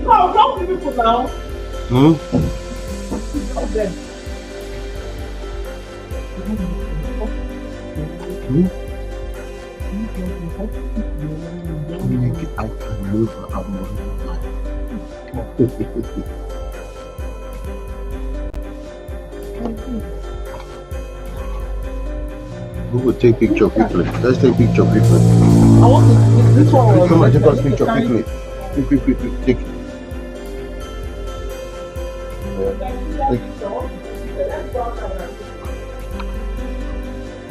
No, don't leave me for now. Okay. I can move up more. We will take picture quickly. Let's take picture quickly. I want to this one. Come on, take us picture quickly. Quick. Take it.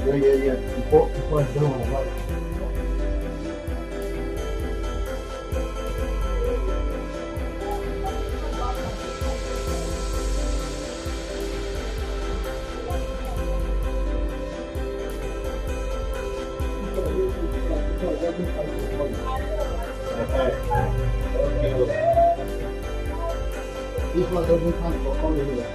Yeah. Before it's done, right? This one doesn't count for calling here.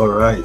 All right.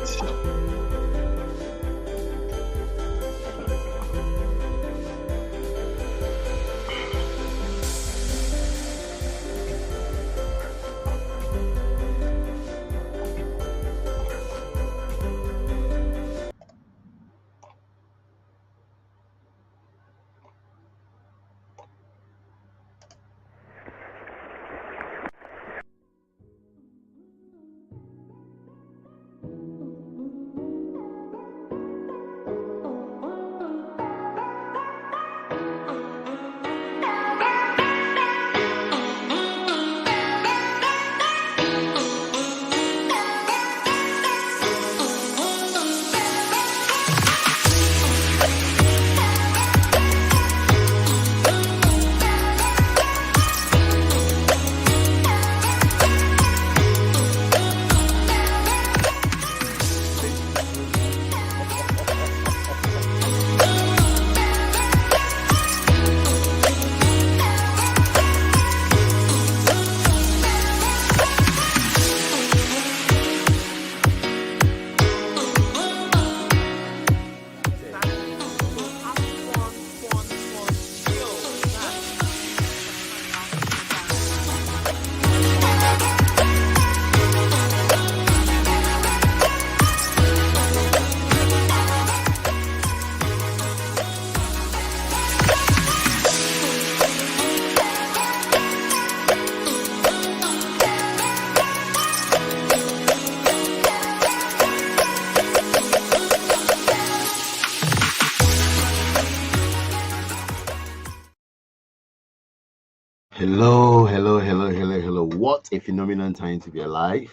Hello. What a phenomenal time to be alive.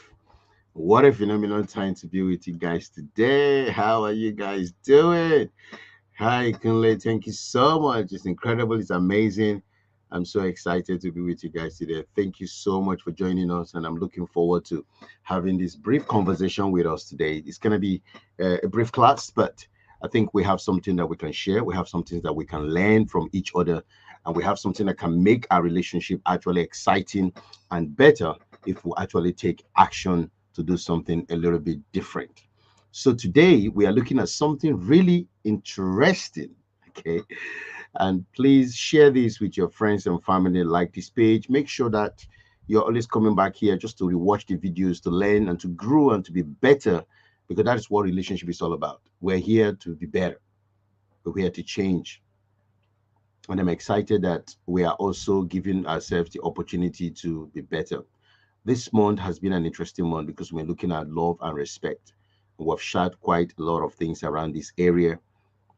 What a phenomenal time to be with you guys today. How are you guys doing? Hi, Kunle. Thank you so much. It's incredible. It's amazing. I'm so excited to be with you guys today. Thank you so much for joining us, and I'm looking forward to having this brief conversation with us today. It's going to be a brief class, but I think we have something that we can share. We have something that we can learn from each other, and we have something that can make our relationship actually exciting and better if we actually take action to do something a little bit different. So today we are looking at something really interesting. Okay. And please share this with your friends and family. Like this page. Make sure that you're always coming back here just to rewatch the videos, to learn and to grow and to be better, because that is what relationship is all about. We're here to be better. We're here to change. And I'm excited that we are also giving ourselves the opportunity to be better. This month has been an interesting month because we're looking at love and respect. We've shared quite a lot of things around this area.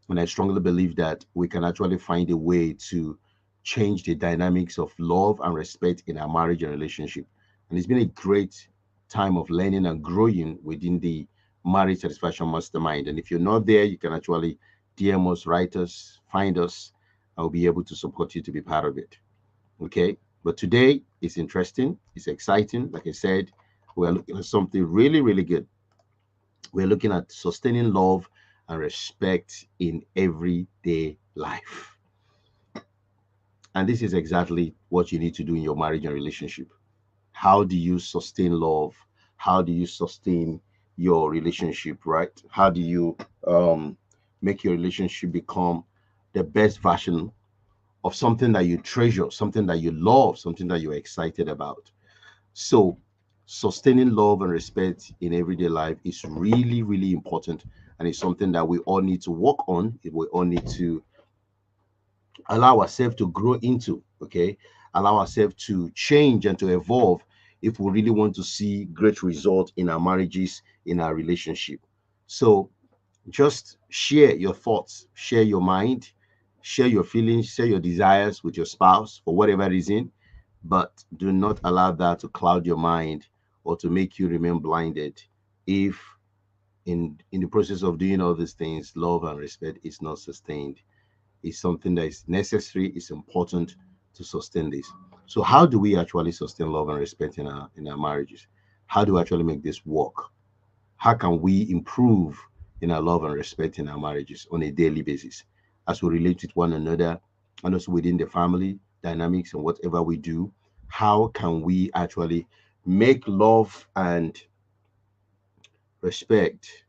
And I strongly believe that we can actually find a way to change the dynamics of love and respect in our marriage and relationship. And it's been a great time of learning and growing within the Marriage Satisfaction Mastermind. And if you're not there, you can actually DM us, write us, find us. I'll be able to support you to be part of it. Okay. But today it's interesting, it's exciting. Like I said, we're looking at something really, really good. We're looking at sustaining love and respect in everyday life. And this is exactly what you need to do in your marriage and relationship. How do you sustain love? How do you sustain your relationship, right? How do you make your relationship become the best version of something that you treasure, something that you love, something that you're excited about? So, sustaining love and respect in everyday life is really, really important. And it's something that we all need to work on. We all need to allow ourselves to grow into, okay? Allow ourselves to change and to evolve if we really want to see great results in our marriages, in our relationship. So, just share your thoughts, share your mind, share your feelings, share your desires with your spouse for whatever reason, but do not allow that to cloud your mind or to make you remain blinded if in the process of doing all these things, love and respect is not sustained. It's something that is necessary, it's important to sustain this. So how do we actually sustain love and respect in our marriages? How do we actually make this work? How can we improve in our love and respect in our marriages on a daily basis as we relate with one another and also within the family dynamics and whatever we do? How can we actually make love and respect,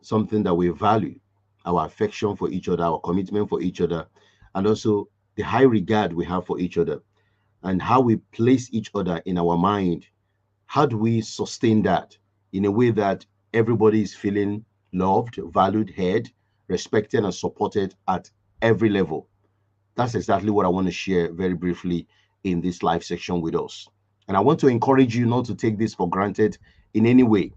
something that we value, our affection for each other, our commitment for each other, and also the high regard we have for each other, and how we place each other in our mind. How do we sustain that in a way that everybody is feeling loved, valued, heard, respected, and supported at every level? That's exactly what I want to share very briefly in this live section with us. And I want to encourage you not to take this for granted in any way,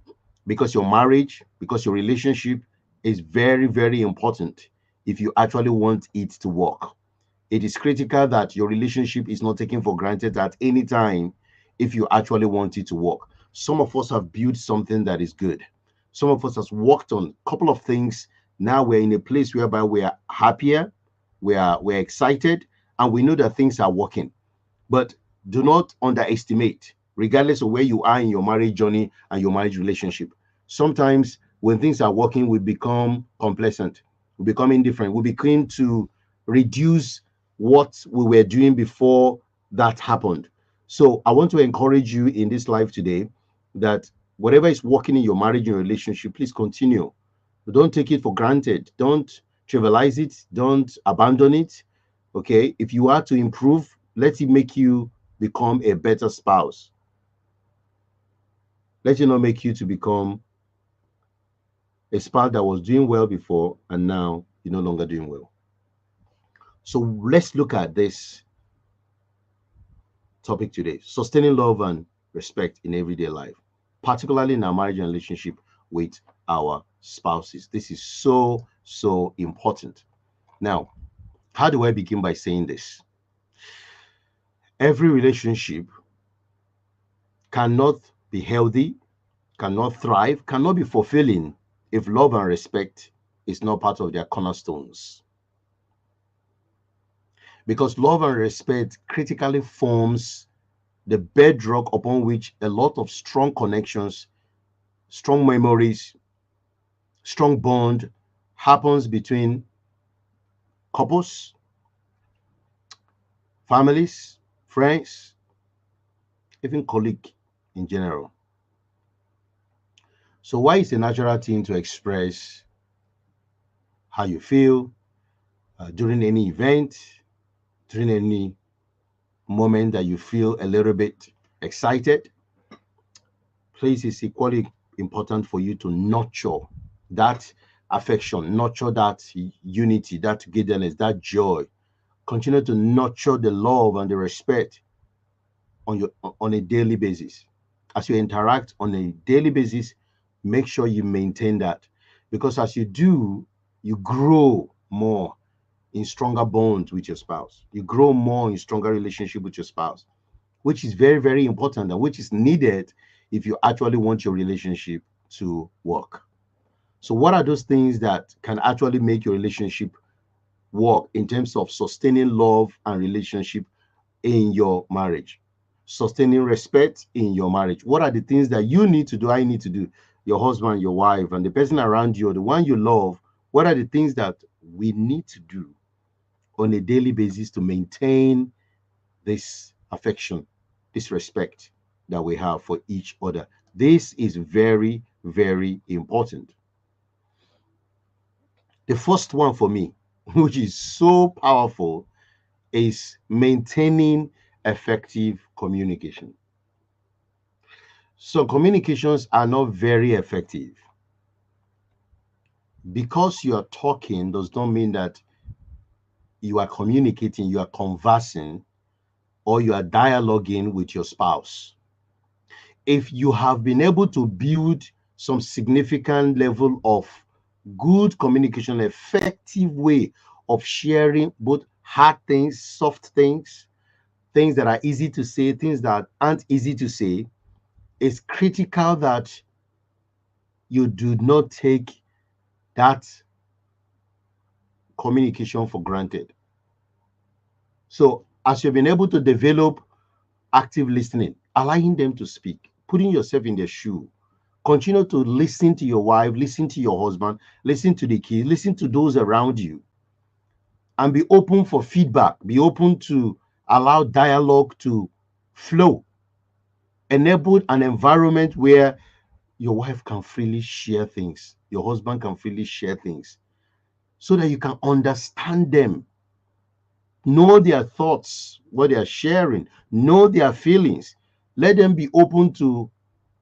because your marriage, because your relationship is very, very important if you actually want it to work. It is critical that your relationship is not taken for granted at any time if you actually want it to work. Some of us have built something that is good. Some of us has worked on a couple of things. Now we're in a place whereby we are happier, we're excited, and we know that things are working. But do not underestimate, regardless of where you are in your marriage journey and your marriage relationship. Sometimes when things are working, we become complacent, we become indifferent, we begin to reduce what we were doing before that happened. So I want to encourage you in this life today that whatever is working in your marriage and relationship, please continue. Don't take it for granted. Don't trivialize it. Don't abandon it. Okay. If you are to improve, let it make you become a better spouse. Let it not make you to become a spouse that was doing well before and now you're no longer doing well. So let's look at this topic today: sustaining love and respect in everyday life, particularly in our marriage and relationship with our spouses. This is so, so important. Now, how do I begin by saying this? Every relationship cannot be healthy, cannot thrive, cannot be fulfilling if love and respect is not part of their cornerstones. Because love and respect critically forms the bedrock upon which a lot of strong connections, strong memories, strong bond happens between couples, families, friends, even colleagues in general. So why is a natural thing to express how you feel during any event, during any moment that you feel a little bit excited? Please, it's equally important for you to nurture that affection, nurture that unity, that togetherness, that joy. Continue to nurture the love and the respect on a daily basis. As you interact on a daily basis, make sure you maintain that, because as you do, you grow more in stronger bonds with your spouse. You grow more in stronger relationship with your spouse, which is very, very important and which is needed if you actually want your relationship to work. So what are those things that can actually make your relationship work in terms of sustaining love and relationship in your marriage, sustaining respect in your marriage? What are the things that you need to do, I need to do, your husband, your wife, and the person around you, or the one you love? What are the things that we need to do on a daily basis to maintain this affection, this respect that we have for each other? This is very, very important. The first one for me, which is so powerful, is maintaining effective communication. So communications are not very effective. Because you are talking does not mean that you are communicating, you are conversing, or you are dialoguing with your spouse. If you have been able to build some significant level of good communication, effective way of sharing both hard things, soft things, things that are easy to say, things that aren't easy to say, it's critical that you do not take that communication for granted. So as you've been able to develop active listening, allowing them to speak, putting yourself in their shoe, continue to listen to your wife, listen to your husband, listen to the kids, listen to those around you, and be open for feedback, be open to allow dialogue to flow. Enable an environment where your wife can freely share things, your husband can freely share things, so that you can understand them, know their thoughts, what they are sharing, know their feelings. Let them be open to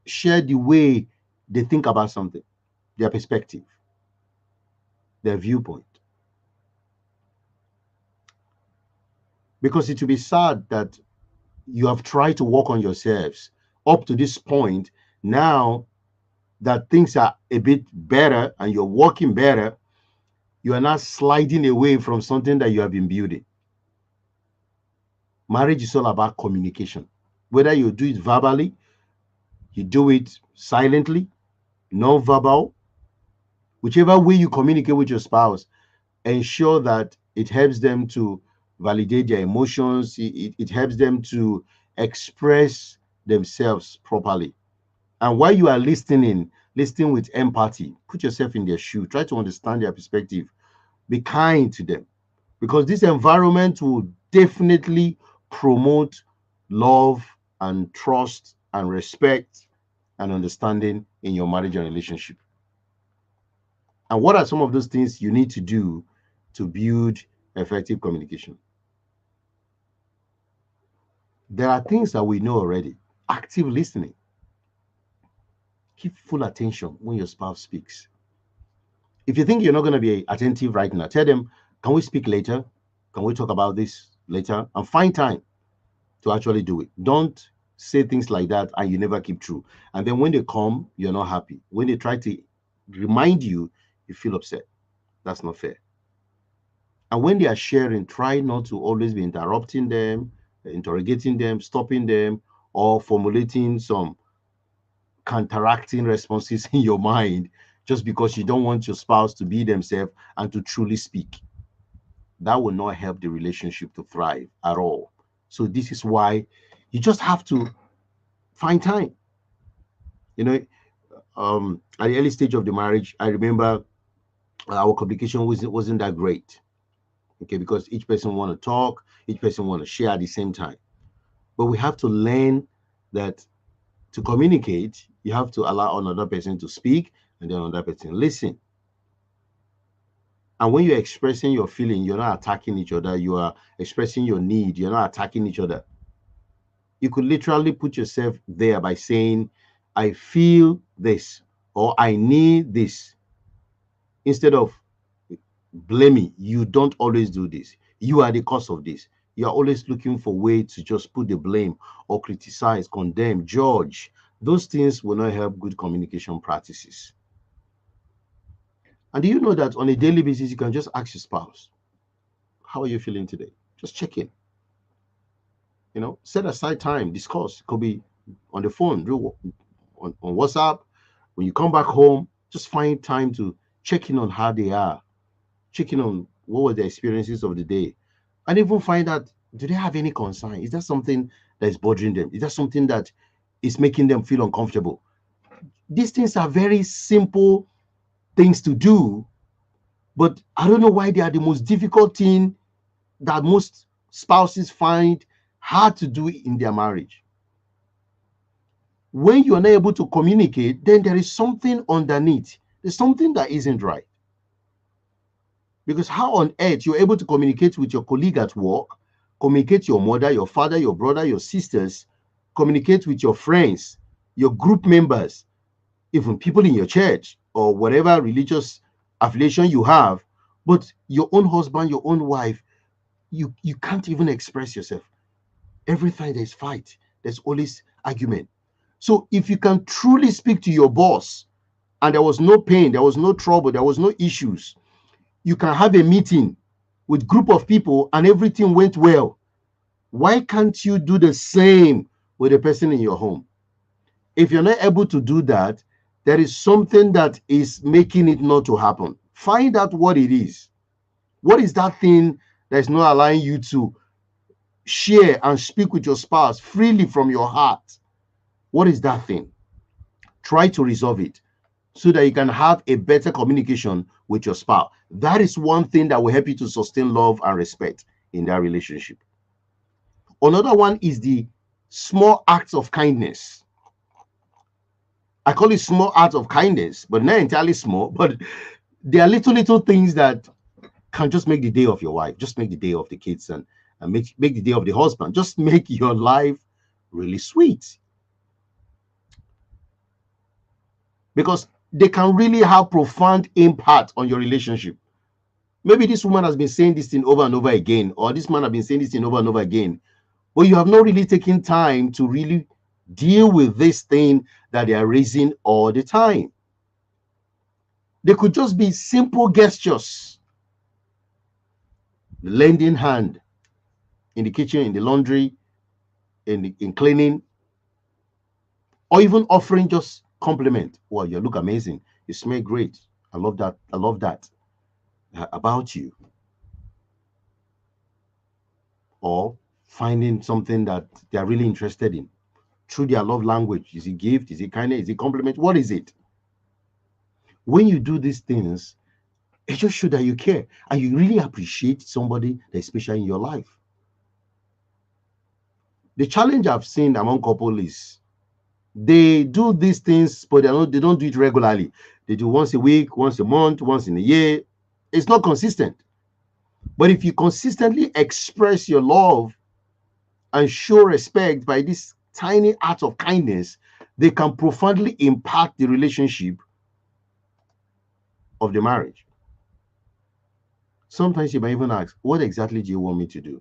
share the way they think about something, their perspective, their viewpoint. Because it will be sad that you have tried to work on yourselves up to this point. Now that things are a bit better and you're working better, you are not sliding away from something that you have been building. Marriage is all about communication. Whether you do it verbally, you do it silently, non-verbal, whichever way you communicate with your spouse, ensure that it helps them to validate their emotions. It helps them to express themselves properly. And while you are listening, listen with empathy. Put yourself in their shoe. Try to understand their perspective. Be kind to them, because this environment will definitely promote love and trust and respect and understanding in your marriage and relationship. And what are some of those things you need to do to build effective communication? There are things that we know already. Active listening. Keep full attention when your spouse speaks. If you think you're not going to be attentive right now, tell them, can we speak later? Can we talk about this later? And find time to actually do it. Don't say things like that and you never keep true. And then when they come, you're not happy. When they try to remind you, you feel upset. That's not fair. And when they are sharing, try not to always be interrupting them, interrogating them, stopping them, or formulating some counteracting responses in your mind just because you don't want your spouse to be themselves and to truly speak. That will not help the relationship to thrive at all. So this is why you just have to find time. You know, at the early stage of the marriage, I remember our communication wasn't that great. Okay, because each person want to talk, each person want to share at the same time. But we have to learn that to communicate, you have to allow another person to speak and then another person listen. And when you're expressing your feeling, you're not attacking each other. You are expressing your need. You're not attacking each other. You could literally put yourself there by saying, I feel this, or I need this, instead of blaming. You don't always do this. You are the cause of this. You are always looking for ways to just put the blame or criticize, condemn, judge. Those things will not help good communication practices. And do you know that on a daily basis, you can just ask your spouse, how are you feeling today? Just check in. Set aside time, discuss. It could be on the phone, on WhatsApp. When you come back home, just find time to check in on how they are, check in on what were the experiences of the day, and even find out, do they have any concern? Is that something that is bothering them? Is that something that is making them feel uncomfortable? These things are very simple things to do, but I don't know why they are the most difficult thing that most spouses find hard to do in their marriage. When you are not able to communicate, then there is something underneath. There's something that isn't right. Because how on earth you're able to communicate with your colleague at work, communicate your mother, your father, your brother, your sisters, communicate with your friends, your group members, even people in your church or whatever religious affiliation you have, but your own husband, your own wife, you can't even express yourself. Every time there's fight, there's always argument. So if you can truly speak to your boss and there was no pain, there was no trouble, there was no issues, you can have a meeting with group of people and everything went well. Why can't you do the same with a person in your home? If you're not able to do that, there is something that is making it not to happen. Find out what it is. What is that thing that is not allowing you to share and speak with your spouse freely from your heart? What is that thing? Try to resolve it so that you can have a better communication with your spouse. That is one thing that will help you to sustain love and respect in that relationship. Another one is the small acts of kindness. I call it small acts of kindness, but not entirely small, but there are little things that can just make the day of your wife, just make the day of the kids, and make the day of the husband, just make your life really sweet. Because they can really have profound impact on your relationship. Maybe this woman has been saying this thing over and over again, or this man has been saying this thing over and over again, but you have not really taken time to really deal with this thing that they are raising all the time. They could just be simple gestures, the lending hand in the kitchen, in the laundry, in cleaning, or even offering just compliment. Well, you look amazing. You smell great. I love that. I love that about you. Or finding something that they are really interested in through their love language. Is it gift? Is it kindness? Is it compliment? What is it? When you do these things, it just shows that you care and you really appreciate somebody that's special in your life. The challenge I've seen among couples is they do these things, but they don't do it regularly. They do once a week, once a month, once in a year. It's not consistent. But if you consistently express your love and show respect by this tiny act of kindness, they can profoundly impact the relationship of the marriage. Sometimes you might even ask, what exactly do you want me to do?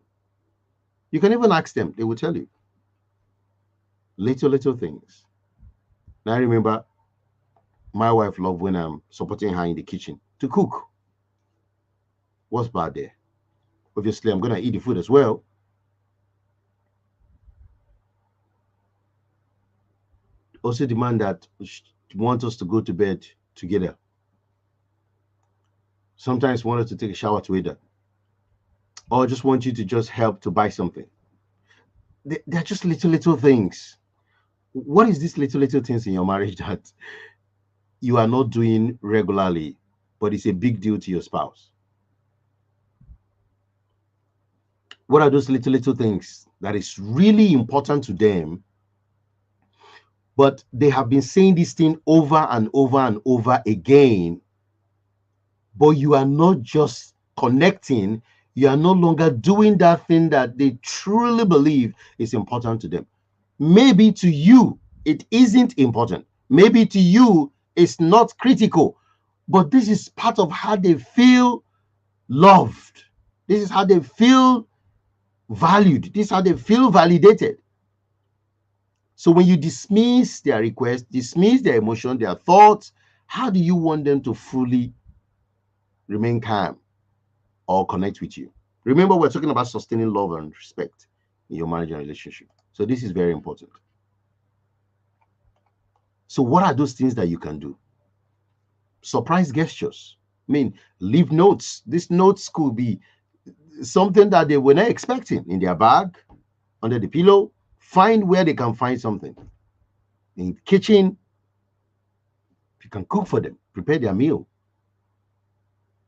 You can even ask them, they will tell you. Little things. Now I remember my wife loved when I'm supporting her in the kitchen to cook. What's bad there? Obviously, I'm going to eat the food as well. Also demand that want us to go to bed together. Sometimes want us to take a shower together. Or just want you to just help to buy something. They're just little things. What is these little things in your marriage that you are not doing regularly, but it's a big deal to your spouse? What are those little things that is really important to them, but they have been saying this thing over and over and over again, but you are not just connecting, you are no longer doing that thing that they truly believe is important to them. Maybe to you, it isn't important. Maybe to you, it's not critical, but this is part of how they feel loved. This is how they feel valued. This is how they feel validated. So when you dismiss their request, dismiss their emotion, their thoughts, how do you want them to fully remain calm or connect with you? Remember, we're talking about sustaining love and respect in your marriage and relationship. So this is very important. So what are those things that you can do? Surprise gestures. I mean, leave notes. These notes could be something that they were not expecting in their bag, under the pillow. Find where they can find something. In the kitchen, you can cook for them, prepare their meal.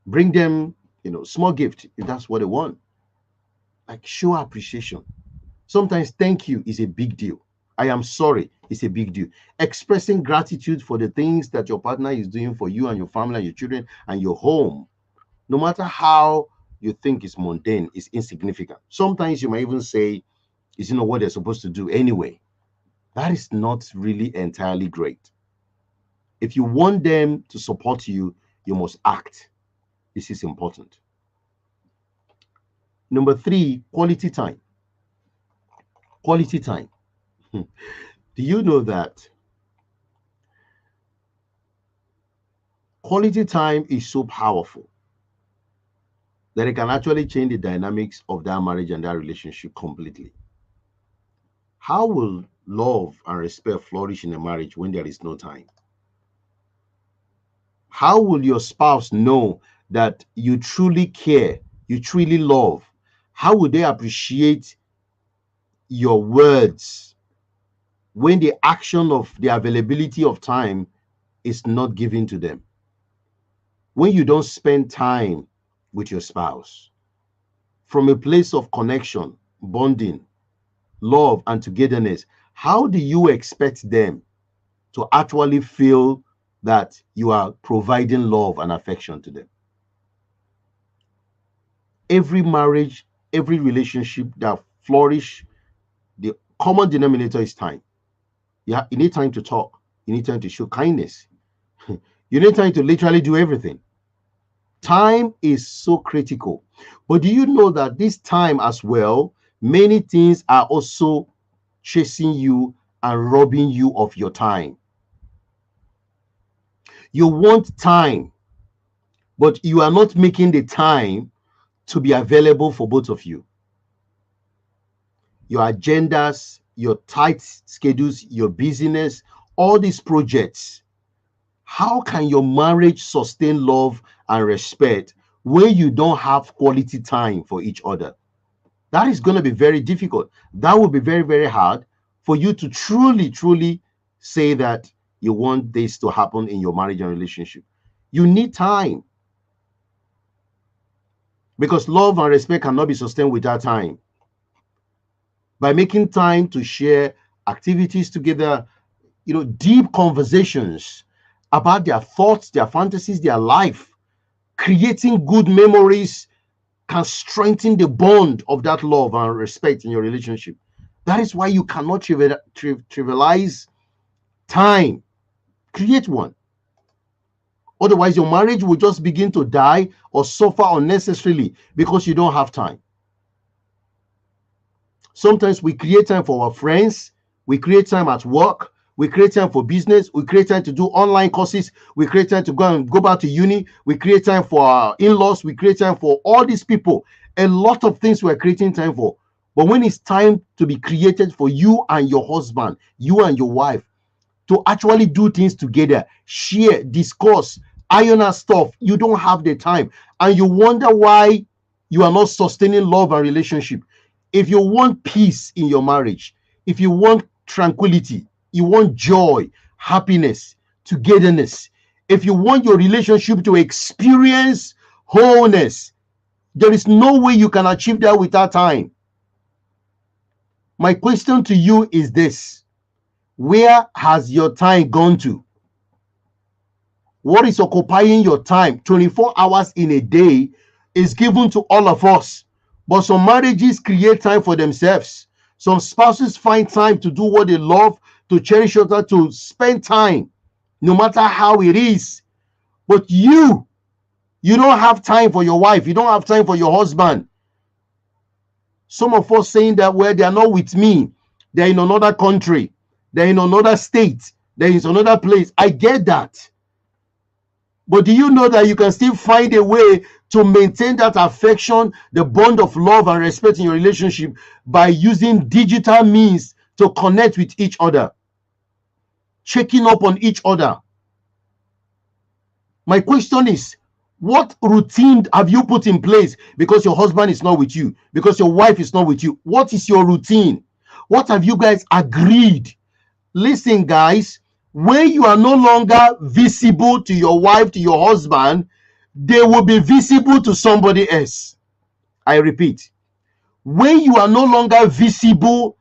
Bring them, small gift if that's what they want. Like, show appreciation. Sometimes thank you is a big deal. I am sorry is a big deal. Expressing gratitude for the things that your partner is doing for you and your family and your children and your home, no matter how you think it's mundane, is insignificant. Sometimes you might even say it's what they're supposed to do anyway. That is not really entirely great. If you want them to support you, you must act. This is important. Number 3, quality time. Quality time. Do you know that quality time is so powerful that it can actually change the dynamics of that marriage and that relationship completely? How will love and respect flourish in a marriage when there is no time? How will your spouse know that you truly care, you truly love? How will they appreciate your words when the action of the availability of time is not given to them? When you don't spend time with your spouse from a place of connection, bonding, love, and togetherness, how do you expect them to actually feel that you are providing love and affection to them. Every marriage, every relationship that flourish, the common denominator is time. You need time to talk. You need time to show kindness. You need time to literally do everything. Time is so critical. But do you know that this time as well, many things are also chasing you and robbing you of your time? You want time, but you are not making the time to be available for both of you. Your agendas, your tight schedules, your busyness, all these projects. How can your marriage sustain love and respect when you don't have quality time for each other? That is going to be very difficult. That will be very, very hard for you to truly say that you want this to happen in your marriage and relationship. You need time, because love and respect cannot be sustained without time. By making time to share activities together, deep conversations about their thoughts, their fantasies, their life, creating good memories can strengthen the bond of that love and respect in your relationship. That is why you cannot trivialize time. Create one. Otherwise, your marriage will just begin to die or suffer unnecessarily because you don't have time. Sometimes we create time for our friends, we create time at work, we create time for business, we create time to do online courses, we create time to go back to uni, we create time for our in-laws, we create time for all these people. A lot of things we're creating time for. But when it's time to be created for you and your husband, you and your wife, to actually do things together, share, discuss, iron out stuff, you don't have the time. And you wonder why you are not sustaining love and relationship. If you want peace in your marriage, if you want tranquility, you want joy, happiness, togetherness, if you want your relationship to experience wholeness, there is no way you can achieve that without time. My question to you is this: where has your time gone to? What is occupying your time? 24 hours in a day is given to all of us. But some marriages create time for themselves. Some spouses find time to do what they love, to cherish other, to spend time, no matter how it is. But you don't have time for your wife. You don't have time for your husband. Some of us saying that, well, they are not with me. They're in another country. They're in another state. They're in another place. I get that. But do you know that you can still find a way to maintain that affection, the bond of love and respect in your relationship, by using digital means to connect with each other, checking up on each other? My question is, what routine have you put in place because your husband is not with you, because your wife is not with you? What is your routine? What have you guys agreed? Listen, guys, when you are no longer visible to your wife, to your husband, they will be visible to somebody else. I repeat, when you are no longer visible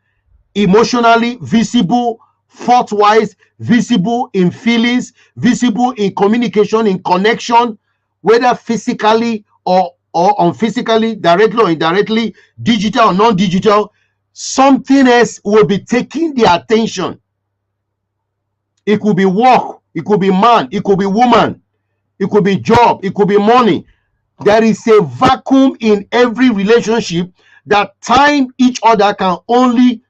emotionally, visible thought-wise, visible in feelings, visible in communication, in connection, whether physically or unphysically, directly or indirectly, digital or non-digital, something else will be taking their attention. It could be work, it could be man, it could be woman, it could be job, it could be money. There is a vacuum in every relationship that time each other can only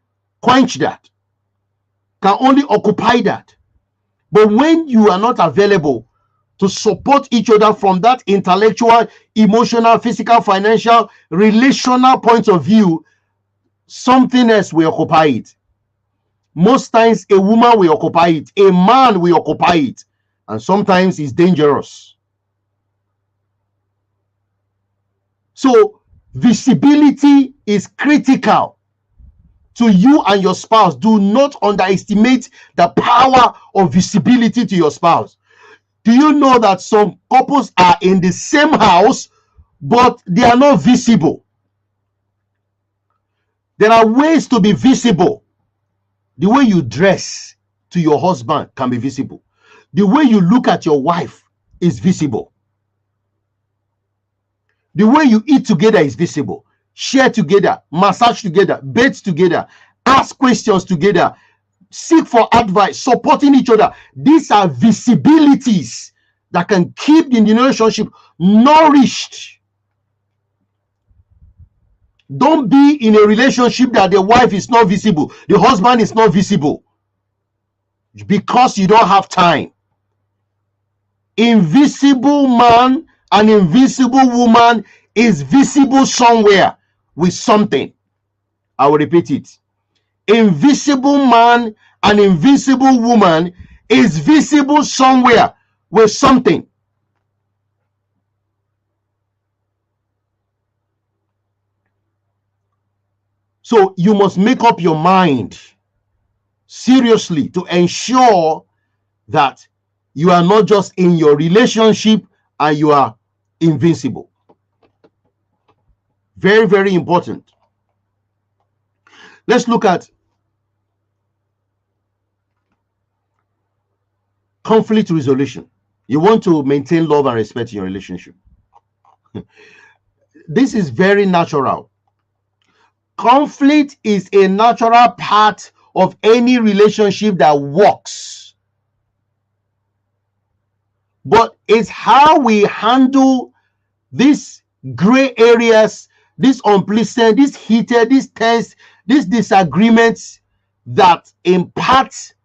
quench that, can only occupy that. But when you are not available to support each other from that intellectual, emotional, physical, financial, relational point of view, something else will occupy it. Most times a woman will occupy it, a man will occupy it, and sometimes it's dangerous. So visibility is critical to you and your spouse. Do not underestimate the power of visibility to your spouse. Do you know that some couples are in the same house, but they are not visible? There are ways to be visible. The way you dress, to your husband can be visible. The way you look at your wife is visible. The way you eat together is visible. Share together, massage together, bathe together, ask questions together, seek for advice, supporting each other. These are visibilities that can keep the relationship nourished. Don't be in a relationship that the wife is not visible, the husband is not visible, because you don't have time. Invisible man and invisible woman is visible somewhere with something. I will repeat it. Invisible man and invisible woman is visible somewhere with something. So you must make up your mind seriously to ensure that you are not just in your relationship and you are invincible. Very, very important. Let's look at conflict resolution. You want to maintain love and respect in your relationship. This is very natural. Conflict is a natural part of any relationship that works. But it's how we handle these gray areas, these unpleasant, these heated, these tense, these disagreements that impact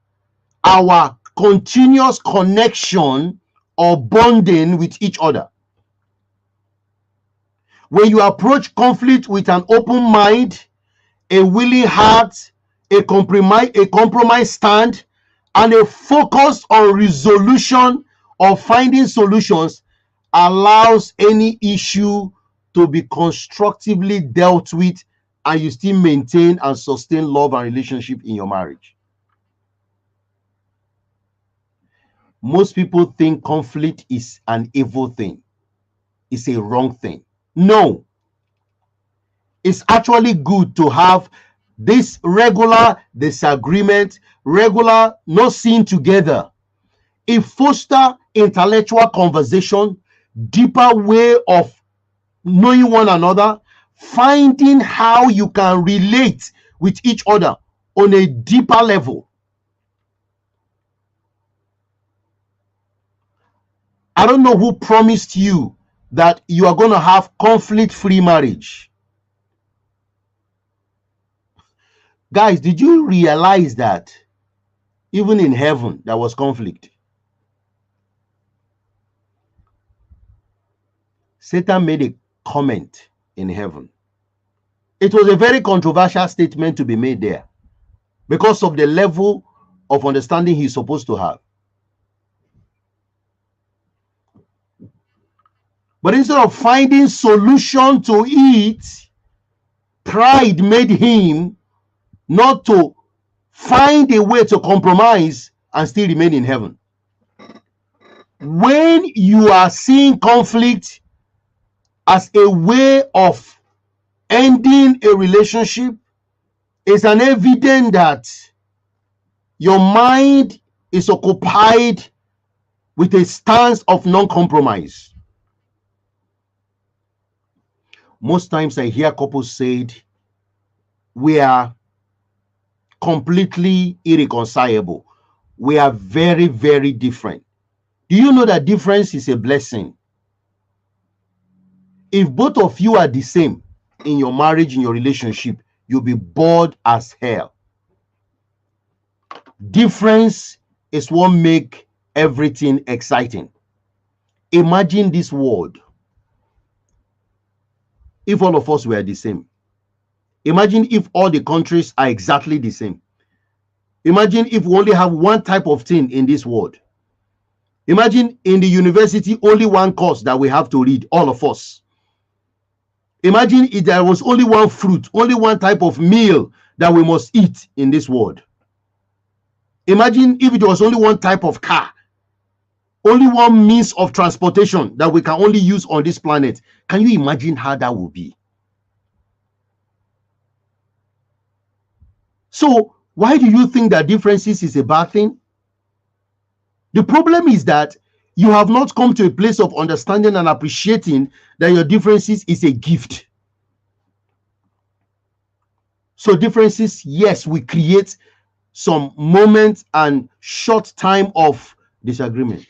our continuous connection or bonding with each other. When you approach conflict with an open mind, a willing heart, a compromise stand, and a focus on resolution or finding solutions, allows any issue to be constructively dealt with, and you still maintain and sustain love and relationship in your marriage. Most people think conflict is an evil thing. It's a wrong thing. No. It's actually good to have this regular disagreement, regular not seen together. It fosters intellectual conversation, deeper way of knowing one another, finding how you can relate with each other on a deeper level. I don't know who promised you that you are going to have conflict-free marriage. Guys, did you realize that even in heaven there was conflict? Satan made a comment in heaven. It was a very controversial statement to be made there because of the level of understanding he's supposed to have. But instead of finding solution to it, pride made him not to find a way to compromise and still remain in heaven. When you are seeing conflict as a way of ending a relationship, it's an evidence that your mind is occupied with a stance of non-compromise. Most times I hear couples say, we are completely irreconcilable. We are very, very different. Do you know that difference is a blessing? If both of you are the same in your marriage, in your relationship, you'll be bored as hell. Difference is what makes everything exciting. Imagine this world if all of us were the same. Imagine if all the countries are exactly the same. Imagine if we only have one type of thing in this world. Imagine in the university, only one course that we have to read, all of us. Imagine if there was only one fruit, only one type of meal that we must eat in this world. Imagine if it was only one type of car, only one means of transportation that we can only use on this planet. Can you imagine how that would be? So Why do you think that differences is a bad thing? The problem is that you have not come to a place of understanding and appreciating that your differences is a gift. So differences, yes, we create some moments and short time of disagreement,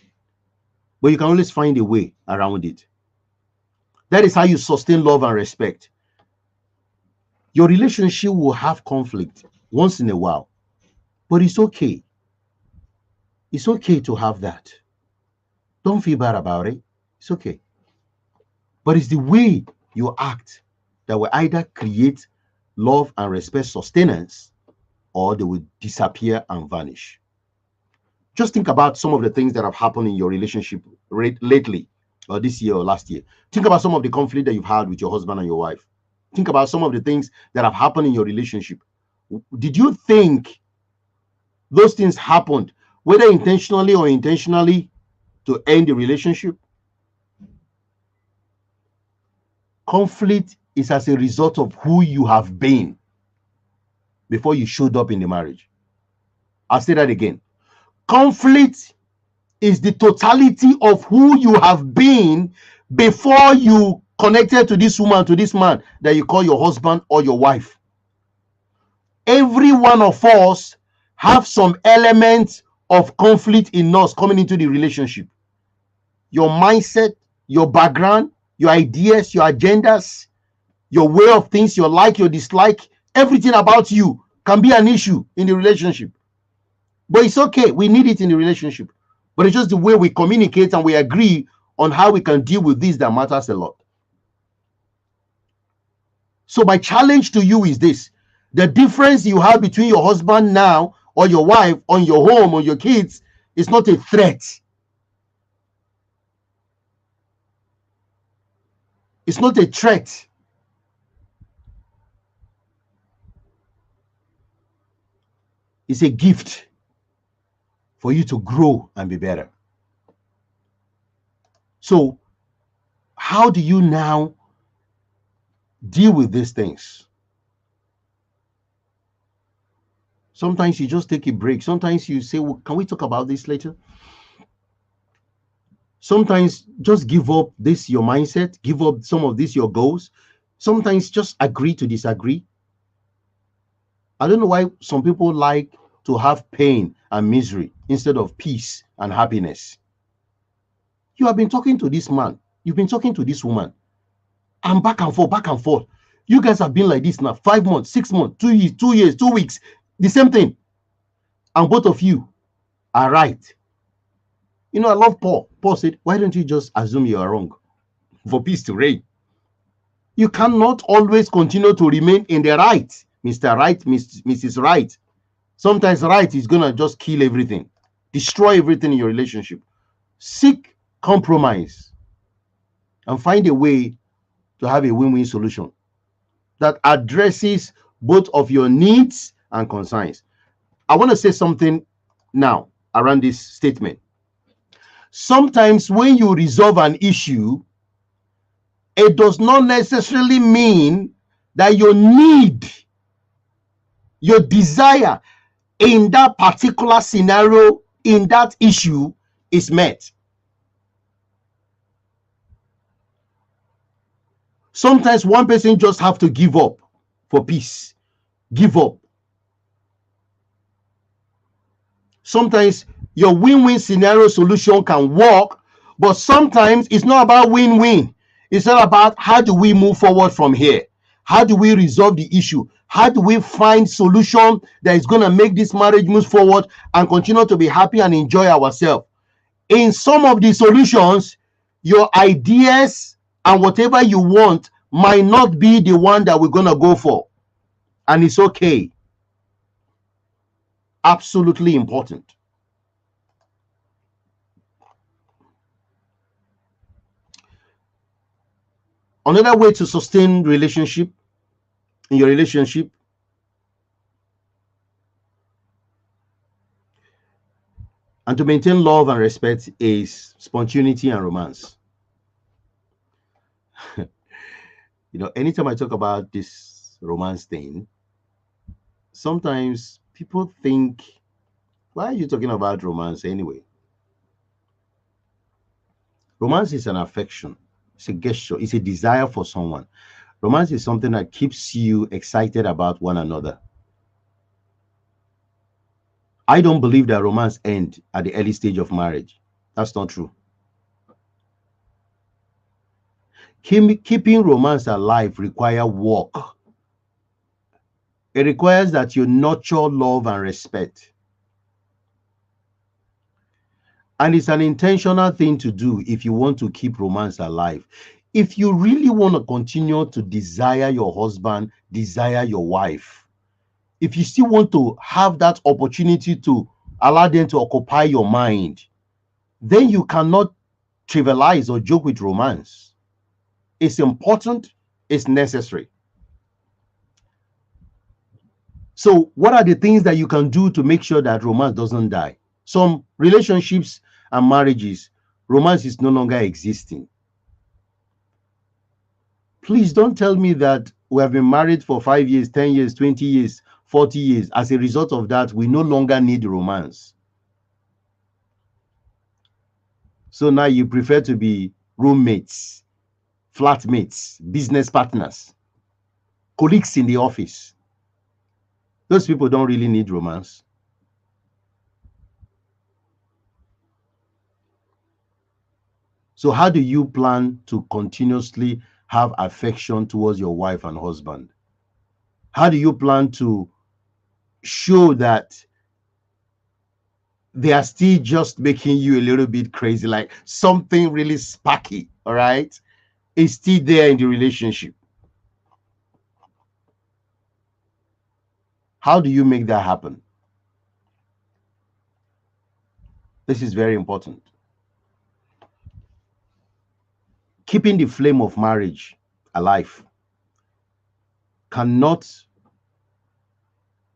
but you can always find a way around it. That is how you sustain love and respect. Your relationship will have conflict once in a while, but it's okay. It's okay to have that. Don't feel bad about it. It's okay. But it's the way you act that will either create love and respect sustenance, or they will disappear and vanish. Just think about some of the things that have happened in your relationship lately, or this year or last year. Think about some of the conflict that you've had with your husband and your wife. Think about some of the things that have happened in your relationship. Did you think those things happened, whether intentionally or intentionally, to end the relationship? Conflict is as a result of who you have been before you showed up in the marriage. I'll say that again. Conflict is the totality of who you have been before you connected to this woman, to this man that you call your husband or your wife. Every one of us have some element of conflict in us coming into the relationship. Your mindset, your background, your ideas, your agendas, your way of things, your like, your dislike, everything about you can be an issue in the relationship. But it's okay. We need it in the relationship. But it's just the way we communicate and we agree on how we can deal with this that matters a lot. So my challenge to you is this: the difference you have between your husband now or your wife on your home or your kids is not a threat. It's not a threat. It's a gift for you to grow and be better. So how do you now deal with these things? Sometimes you just take a break. Sometimes you say, well, can we talk about this later? Sometimes just give up this, your mindset, give up some of this, your goals. Sometimes just agree to disagree. I don't know why some people like to have pain and misery instead of peace and happiness. You have been talking to this man, you've been talking to this woman, and back and forth, back and forth. You guys have been like this now 5 months, 6 months, 2 years, 2 weeks, the same thing. And both of you are right. You know, I love Paul. Paul said, why don't you just assume you are wrong for peace to reign? You cannot always continue to remain in the right, Mr. Right, Mrs. Right. Sometimes right is going to just kill everything, destroy everything in your relationship. Seek compromise and find a way to have a win-win solution that addresses both of your needs and concerns. I want to say something now around this statement. Sometimes when you resolve an issue, it does not necessarily mean that your need, your desire in that particular scenario, in that issue, is met. Sometimes one person just have to give up for peace. Give up. Sometimes your win-win scenario solution can work, but sometimes it's not about win-win. It's all about how do we move forward from here? How do we resolve the issue? How do we find solution that is going to make this marriage move forward and continue to be happy and enjoy ourselves? In some of the solutions, your ideas and whatever you want might not be the one that we're going to go for. And it's okay. Absolutely important. Another way to sustain relationship in your relationship and to maintain love and respect is spontaneity and romance. You know, anytime I talk about this romance thing, sometimes People think, why are you talking about romance anyway? Romance is an affection, it's a gesture, it's a desire for someone. Romance is something that keeps you excited about one another. I don't believe that romance ends at the early stage of marriage. That's not true. Keeping romance alive requires work. It requires that you nurture love and respect. And it's an intentional thing to do if you want to keep romance alive. If you really want to continue to desire your husband, desire your wife, if you still want to have that opportunity to allow them to occupy your mind, then you cannot trivialize or joke with romance. It's important, it's necessary. So, what are the things that you can do to make sure that romance doesn't die? Some relationships and marriages, romance is no longer existing. Please don't tell me that we have been married for 5 years, 10 years, 20 years, 40 years. As a result of that, we no longer need romance. So now you prefer to be roommates, flatmates, business partners, colleagues in the office. Those people don't really need romance. So how do you plan to continuously have affection towards your wife and husband? How do you plan to show that they are still just making you a little bit crazy, like something really sparky, all right, is still there in the relationship? How do you make that happen? This is very important. Keeping the flame of marriage alive cannot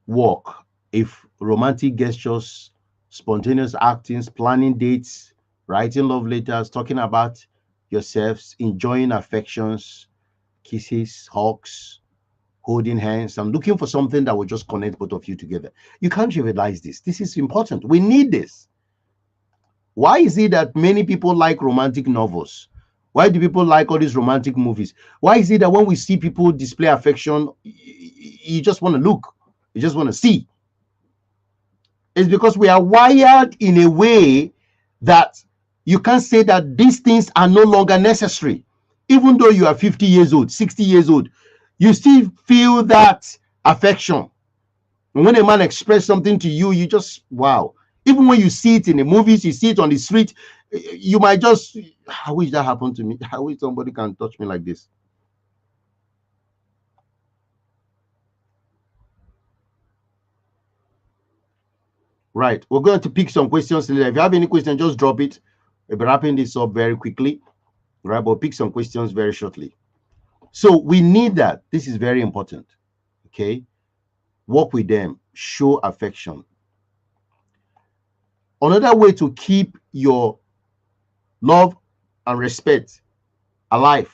work if romantic gestures, spontaneous actings, planning dates, writing love letters, talking about yourselves, enjoying affections, kisses, hugs, holding hands, and looking for something that will just connect both of you together. You can't trivialize this. This is important. We need this. Why is it that many people like romantic novels? Why do people like all these romantic movies? Why is it that when we see people display affection, you just want to look, you just want to see? It's because we are wired in a way that you can't say that these things are no longer necessary. Even though you are 50 years old, 60 years old, you still feel that affection. And when a man expresses something to you, you just, wow. Even when you see it in the movies, you see it on the street, you might just, I wish that happened to me. I wish somebody can touch me like this. Right. We're going to pick some questions later. If you have any questions, just drop it. We'll be wrapping this up very quickly. Right. But pick some questions very shortly. So we need that. This is very important. Okay. Work with them. Show affection. Another way to keep your love and respect alive,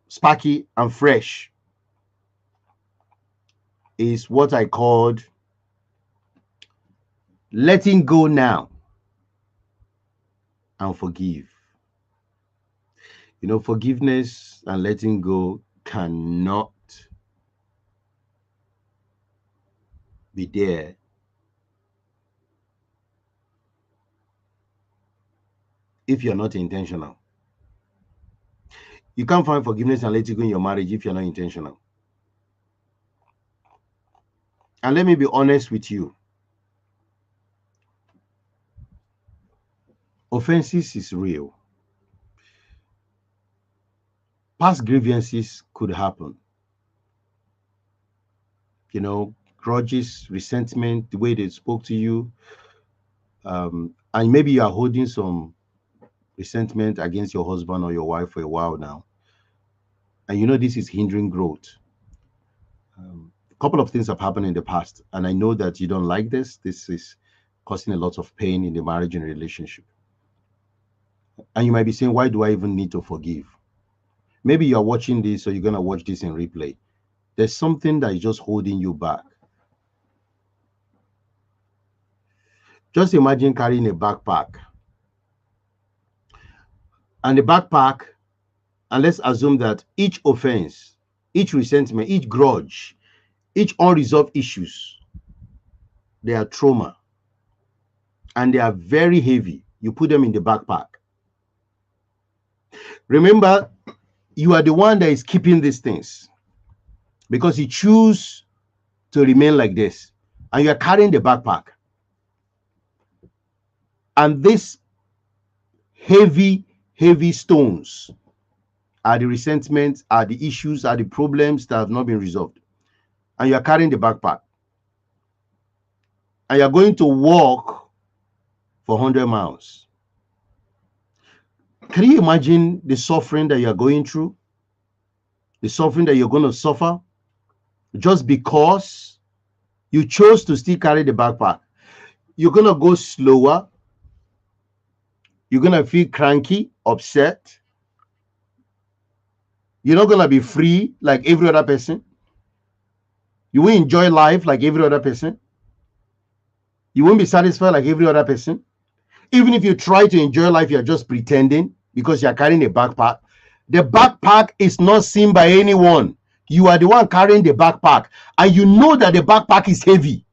sparky, and fresh is what I called letting go now and forgive. You know, forgiveness and letting go cannot be there if you're not intentional. You can't find forgiveness and letting go in your marriage if you're not intentional. And let me be honest with you. Offenses is real. Past grievances could happen. You know, grudges, resentment, the way they spoke to you. And maybe you are holding some resentment against your husband or your wife for a while now. And you know this is hindering growth. A couple of things have happened in the past, and I know that you don't like this. This is causing a lot of pain in the marriage and relationship. And you might be saying, why do I even need to forgive? Maybe you're watching this or you're going to watch this in replay. There's something that is just holding you back. Just imagine carrying a backpack. And the backpack, and let's assume that each offense, each resentment, each grudge, each unresolved issues, they are trauma. And they are very heavy. You put them in the backpack. Remember, you are the one that is keeping these things because you choose to remain like this. And you are carrying the backpack. And these heavy stones are the resentments, are the issues, are the problems that have not been resolved. And you are carrying the backpack. And you are going to walk for 100 miles. Can you imagine the suffering that you are going through? The suffering that you're going to suffer just because you chose to still carry the backpack. You're going to go slower. You're going to feel cranky, upset. You're not going to be free like every other person. You won't enjoy life like every other person. You won't be satisfied like every other person. Even if you try to enjoy life, you're just pretending because you're carrying a backpack. The backpack is not seen by anyone. You are the one carrying the backpack. And you know that the backpack is heavy.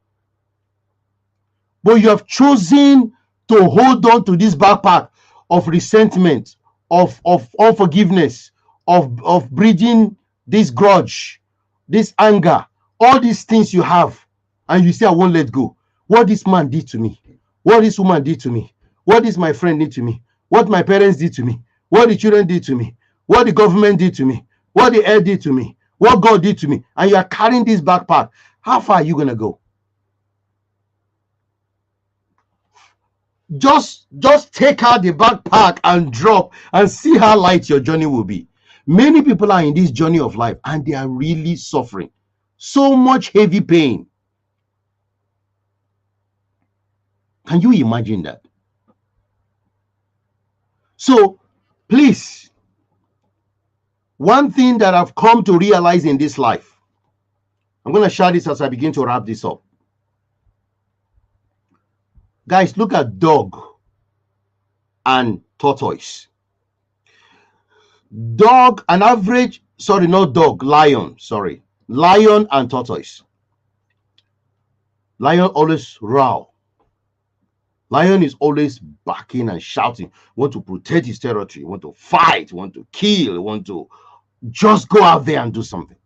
But you have chosen to hold on to this backpack of resentment, of unforgiveness, of breeding this grudge, this anger, all these things you have. And you say, I won't let go. What this man did to me, what this woman did to me, what this my friend did to me, what my parents did to me, what the children did to me, what the government did to me, what the air did to me, what God did to me, and you are carrying this backpack. How far are you going to go? Just take out the backpack and drop and see how light your journey will be. Many people are in this journey of life and they are really suffering. So much heavy pain. Can you imagine that? So, please, one thing that I've come to realize in this life, I'm going to share this as I begin to wrap this up. Guys, look at dog and tortoise. Dog, an average, sorry, not dog, lion, sorry. Lion and tortoise. Lion always roar. Lion is always barking and shouting, want to protect his territory, want to fight, want to kill, want to just go out there and do something.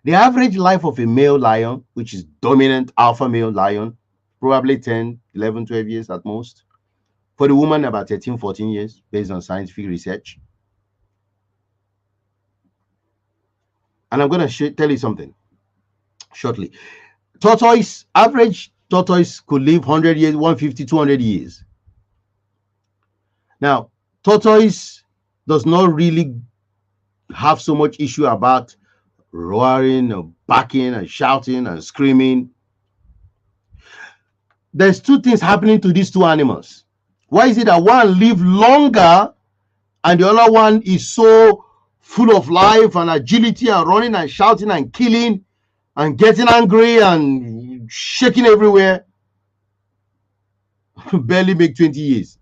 The average life of a male lion, which is dominant alpha male lion, probably 10, 11, 12 years at most. For the woman, about 13, 14 years, based on scientific research. And I'm going to tell you something shortly. Tortoise, average tortoise could live 100 years, 150, 200 years. Now, tortoise does not really have so much issue about roaring or barking and shouting and screaming. There's two things happening to these two animals. Why is it that one lives longer and the other one is so full of life and agility and running and shouting and killing and getting angry and shaking everywhere? Barely make 20 years.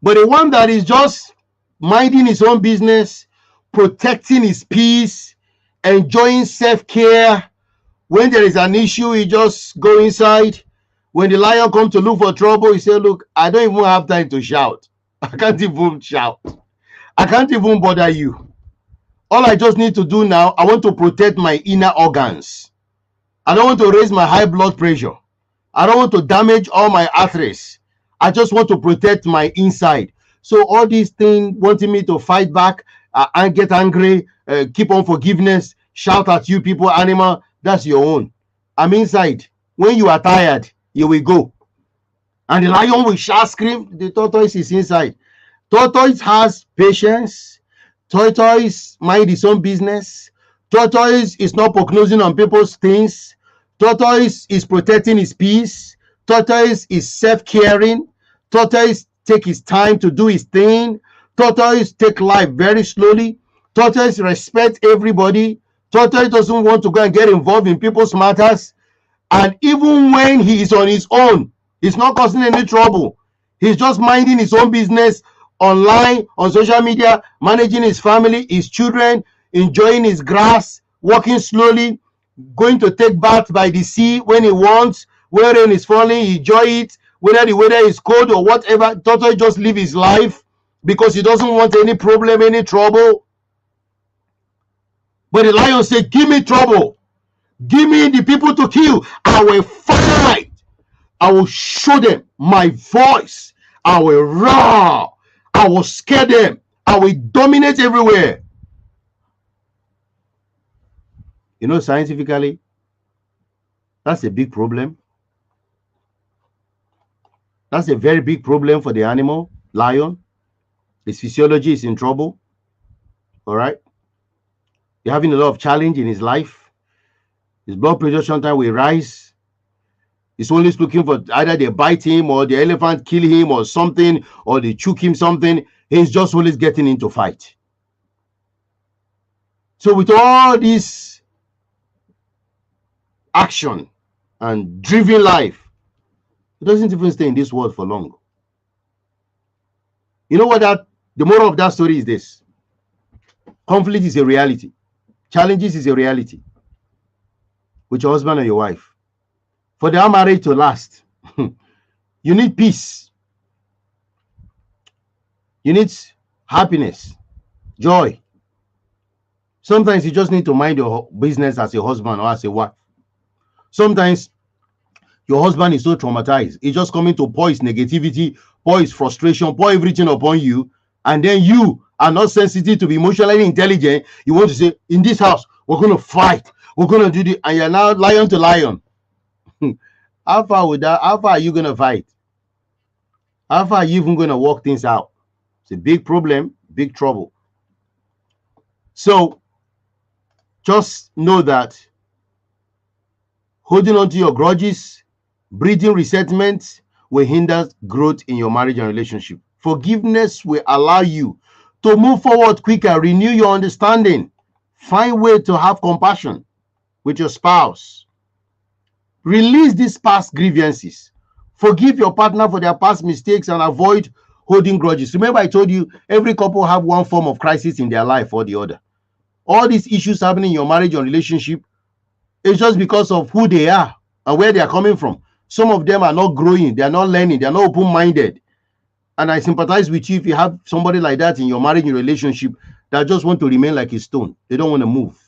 But the one that is just minding his own business, protecting his peace, enjoying self-care. When there is an issue, he just go inside. When the lion comes to look for trouble, he say, look, I don't even have time to shout. I can't even shout. I can't even bother you. All I just need to do now, I want to protect my inner organs. I don't want to raise my high blood pressure. I don't want to damage all my arteries. I just want to protect my inside. So all these things wanting me to fight back and get angry, keep on forgiveness, shout at you people, animal, that's your own. I'm inside. When you are tired, you will go. And the lion will shout, scream. The tortoise is inside. Tortoise has patience. Tortoise mind his own business. Tortoise is not prognosing on people's things. Tortoise is protecting his peace. Tortoise is self-caring. Tortoise take his time to do his thing. Tortoise take life very slowly. Tortoise respect everybody. Tortoise doesn't want to go and get involved in people's matters. And even when he is on his own, he's not causing any trouble. He's just minding his own business online, on social media, managing his family, his children, enjoying his grass, walking slowly, going to take bath by the sea when he wants. When rain is falling, he enjoy it. Whether the weather is cold or whatever, totally just live his life because he doesn't want any problem, any trouble. But the lion said, give me trouble. Give me the people to kill. I will fight. I will show them my voice. I will roar. I will scare them. I will dominate everywhere. You know, scientifically, that's a big problem. That's a very big problem for the animal, lion. His physiology is in trouble. All right. He's having a lot of challenge in his life. His blood pressure sometimes will rise. He's always looking for either they bite him or the elephant kill him or something, or they choke him something. He's just always getting into fight. So with all this action and driven life, he doesn't even stay in this world for long. You know what the moral of that story is this: conflict is a reality. Challenges is a reality with your husband or your wife. For their marriage to last, you need peace. You need happiness, joy. Sometimes you just need to mind your business as a husband or as a wife. Sometimes your husband is so traumatized. He's just coming to pour his negativity, pour his frustration, pour everything upon you. And then you are not sensitive to be emotionally intelligent. You want to say, in this house, we're going to fight. We're going to do this. And you're now lion to lion. How far are you going to fight? How far are you even going to work things out? It's a big problem, big trouble. So just know that holding on to your grudges, breeding resentment will hinder growth in your marriage and relationship. Forgiveness will allow you to move forward quicker, renew your understanding, find way to have compassion with your spouse. Release these past grievances. Forgive your partner for their past mistakes and avoid holding grudges. Remember, I told you every couple have one form of crisis in their life or the other. All these issues happening in your marriage or relationship is just because of who they are and where they are coming from. Some of them are not growing, they are not learning, they are not open-minded. And I sympathize with you if you have somebody like that in your marriage and relationship that just want to remain like a stone. They don't want to move.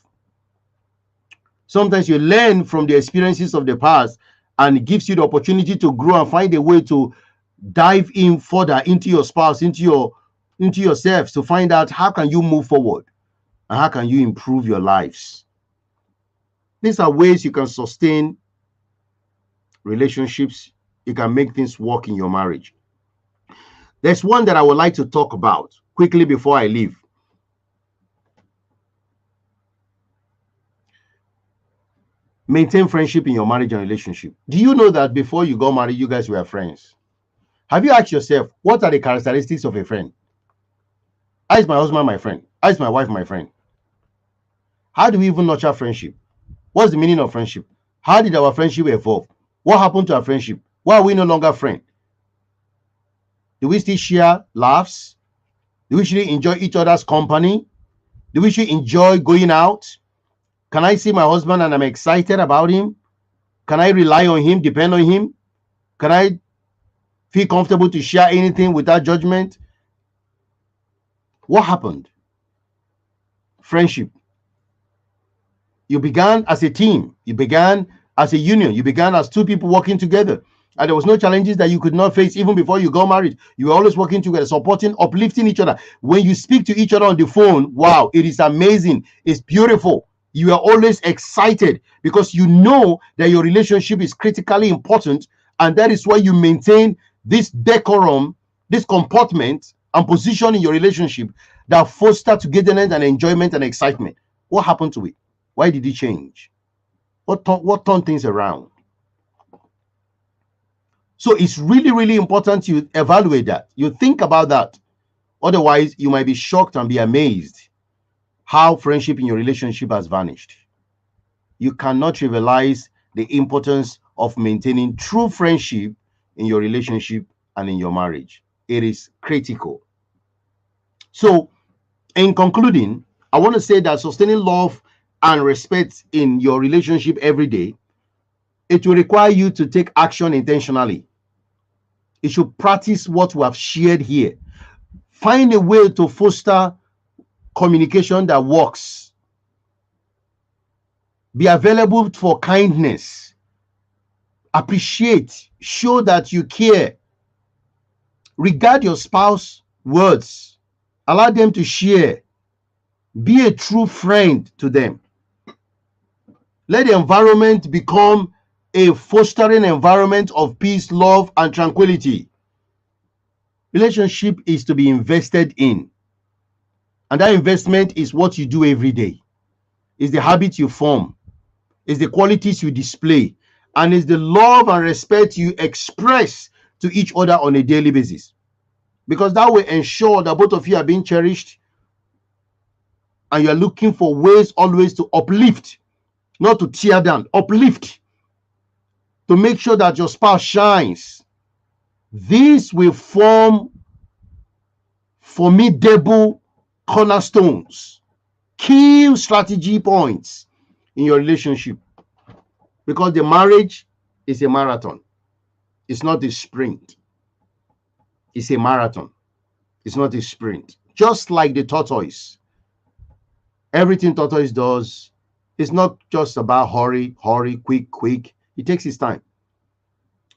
Sometimes you learn from the experiences of the past, and it gives you the opportunity to grow and find a way to dive in further into your spouse, into yourselves, to find out how can you move forward and how can you improve your lives. These are ways you can sustain relationships. You can make things work in your marriage. There's one that I would like to talk about quickly before I leave. Maintain friendship in your marriage and relationship. Do you know that before you got married, you guys were friends? Have you asked yourself, what are the characteristics of a friend? How is my husband my friend? How is my wife my friend? How do we even nurture friendship? What's the meaning of friendship? How did our friendship evolve? What happened to our friendship? Why are we no longer friends? Do we still share laughs? Do we still enjoy each other's company? Do we still enjoy going out? Can I see my husband and I'm excited about him? Can I rely on him, depend on him? Can I feel comfortable to share anything without judgment? What happened? Friendship. You began as a team. You began as a union. You began as two people working together. And there was no challenges that you could not face even before you got married. You were always working together, supporting, uplifting each other. When you speak to each other on the phone, wow, it is amazing. It's beautiful. You are always excited because you know that your relationship is critically important, and that is why you maintain this decorum, this comportment and position in your relationship that foster togetherness and enjoyment and excitement. What happened to it? Why did it change? What turned things around? So it's really, really important you evaluate that. You think about that. Otherwise, you might be shocked and be amazed how friendship in your relationship has vanished. You cannot trivialize the importance of maintaining true friendship in your relationship and in your marriage. It is critical. So, in concluding, I want to say that sustaining love and respect in your relationship every day, it will require you to take action intentionally. You should practice what we have shared here. Find a way to foster communication that works. Be available for kindness. Appreciate. Show that you care. Regard your spouse's words. Allow them to share. Be a true friend to them. Let the environment become a fostering environment of peace, love, and tranquility. Relationship is to be invested in. And that investment is what you do every day. It's the habit you form. It's the qualities you display. And it's the love and respect you express to each other on a daily basis. Because that will ensure that both of you are being cherished and you're looking for ways always to uplift, not to tear down, uplift, to make sure that your spouse shines. This will form formidable cornerstones, key strategy points in your relationship, because the marriage is a marathon. It's not a sprint. It's a marathon. It's not a sprint. Just like the tortoise. Everything tortoise does is not just about hurry, quick. It takes its time.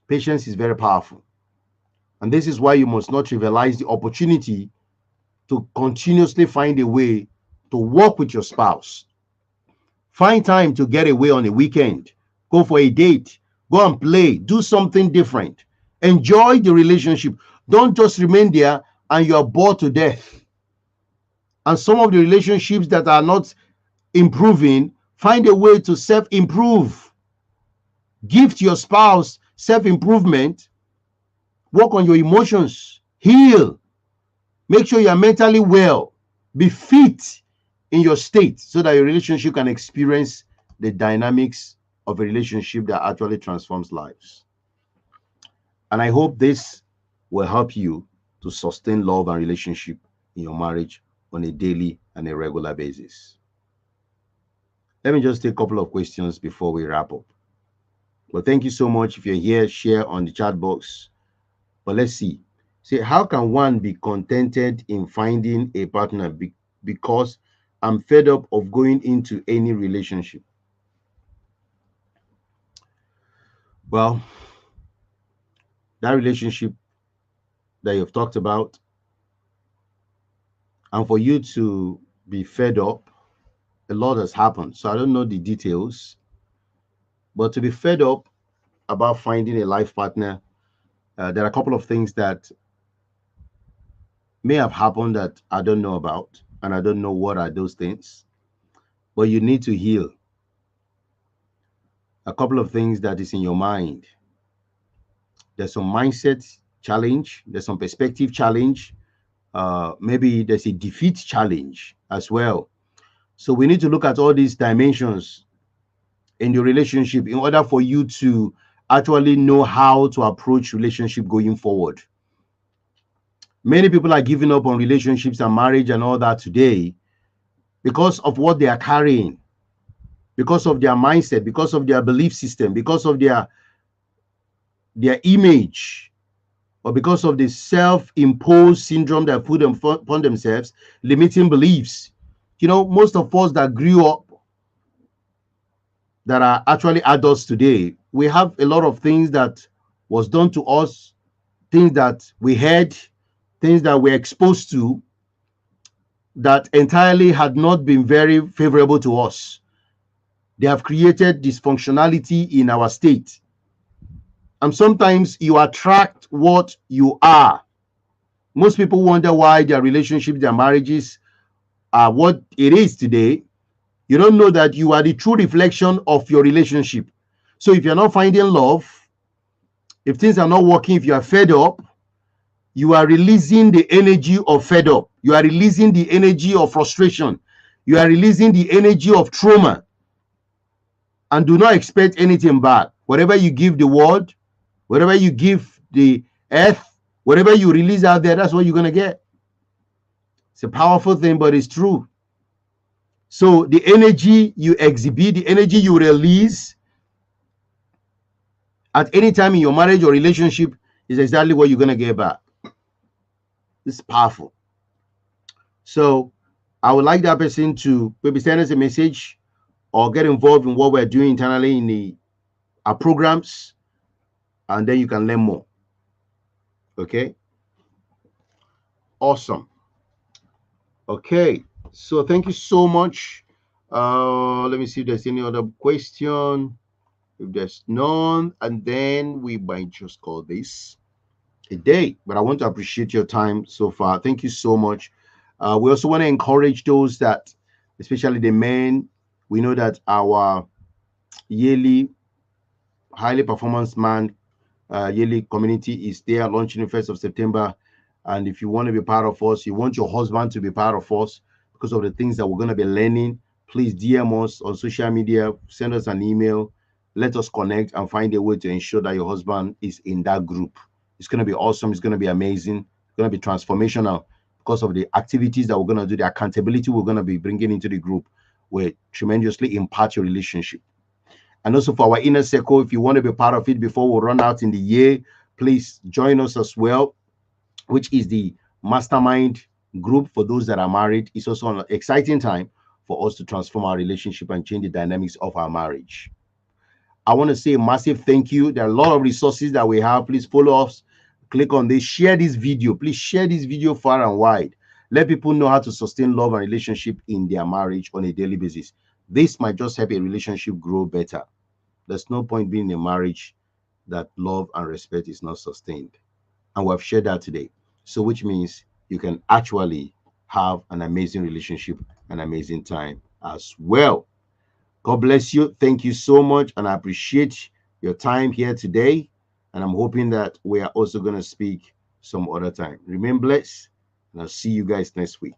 Patience is very powerful. And this is why you must not trivialize the opportunity to continuously find a way to work with your spouse. Find time to get away on a weekend. Go for a date. Go and play. Do something different. Enjoy the relationship. Don't just remain there and you are bored to death. And some of the relationships that are not improving, find a way to self-improve. Gift your spouse self-improvement. Work on your emotions. Heal. Make sure you are mentally well. Be fit in your state so that your relationship can experience the dynamics of a relationship that actually transforms lives. And I hope this will help you to sustain love and relationship in your marriage on a daily and a regular basis. Let me just take a couple of questions before we wrap up. But thank you so much. If you're here, share on the chat box. But let's see. Say, how can one be contented in finding a partner because I'm fed up of going into any relationship? Well, that relationship that you've talked about, and for you to be fed up, a lot has happened. So I don't know the details, but to be fed up about finding a life partner, there are a couple of things that may have happened that I don't know about, and I don't know what are those things, but you need to heal. A couple of things that is in your mind. There's some mindset challenge. There's some perspective challenge. Maybe there's a defeat challenge as well. So we need to look at all these dimensions in the relationship in order for you to actually know how to approach relationship going forward. Many people are giving up on relationships and marriage and all that today because of what they are carrying, because of their mindset, because of their belief system, because of their image, or because of the self-imposed syndrome that put them upon themselves, limiting beliefs. You know, most of us that grew up, that are actually adults today, we have a lot of things that was done to us, things that we heard, things that we're exposed to that entirely had not been very favorable to us. They have created dysfunctionality in our state. And sometimes you attract what you are. Most people wonder why their relationships, their marriages are what it is today. You don't know that you are the true reflection of your relationship. So if you're not finding love, if things are not working, if you are fed up, you are releasing the energy of fed up. You are releasing the energy of frustration. You are releasing the energy of trauma. and do not expect anything back. Whatever you give the world, whatever you give the earth, whatever you release out there, that's what you're going to get. It's a powerful thing, but it's true. So the energy you exhibit, the energy you release at any time in your marriage or relationship is exactly what you're going to get back. It's powerful. So I would like that person to maybe send us a message or get involved in what we're doing internally in our programs, and then you can learn more. Okay? Awesome. Okay, so thank you so much. Let me see if there's any other question. If there's none, and then we might just call this a day. But I want to appreciate your time so far. Thank you so much. We also want to encourage those that, especially the men, we know that our yearly highly performance man yearly community is there, launching the 1st of September. And if you want to be part of us, you want your husband to be part of us because of the things that we're going to be learning, please DM us on social media, send us an email, let us connect and find a way to ensure that your husband is in that group. It's going to be awesome. It's going to be amazing. It's going to be transformational because of the activities that we're going to do, the accountability we're going to be bringing into the group will tremendously impact your relationship. And also for our inner circle, if you want to be part of it before we run out in the year, please join us as well, which is the mastermind group for those that are married. It's also an exciting time for us to transform our relationship and change the dynamics of our marriage. I want to say a massive thank you. There are a lot of resources that we have. Please follow us. Click on this. Share this video. Please share this video far and wide. Let people know how to sustain love and relationship in their marriage on a daily basis. This might just help a relationship grow better. There's no point being in a marriage that love and respect is not sustained. And we've shared that today. So which means you can actually have an amazing relationship, an amazing time as well. God bless you. Thank you so much. And I appreciate your time here today. And I'm hoping that we are also going to speak some other time. Remain blessed. And I'll see you guys next week.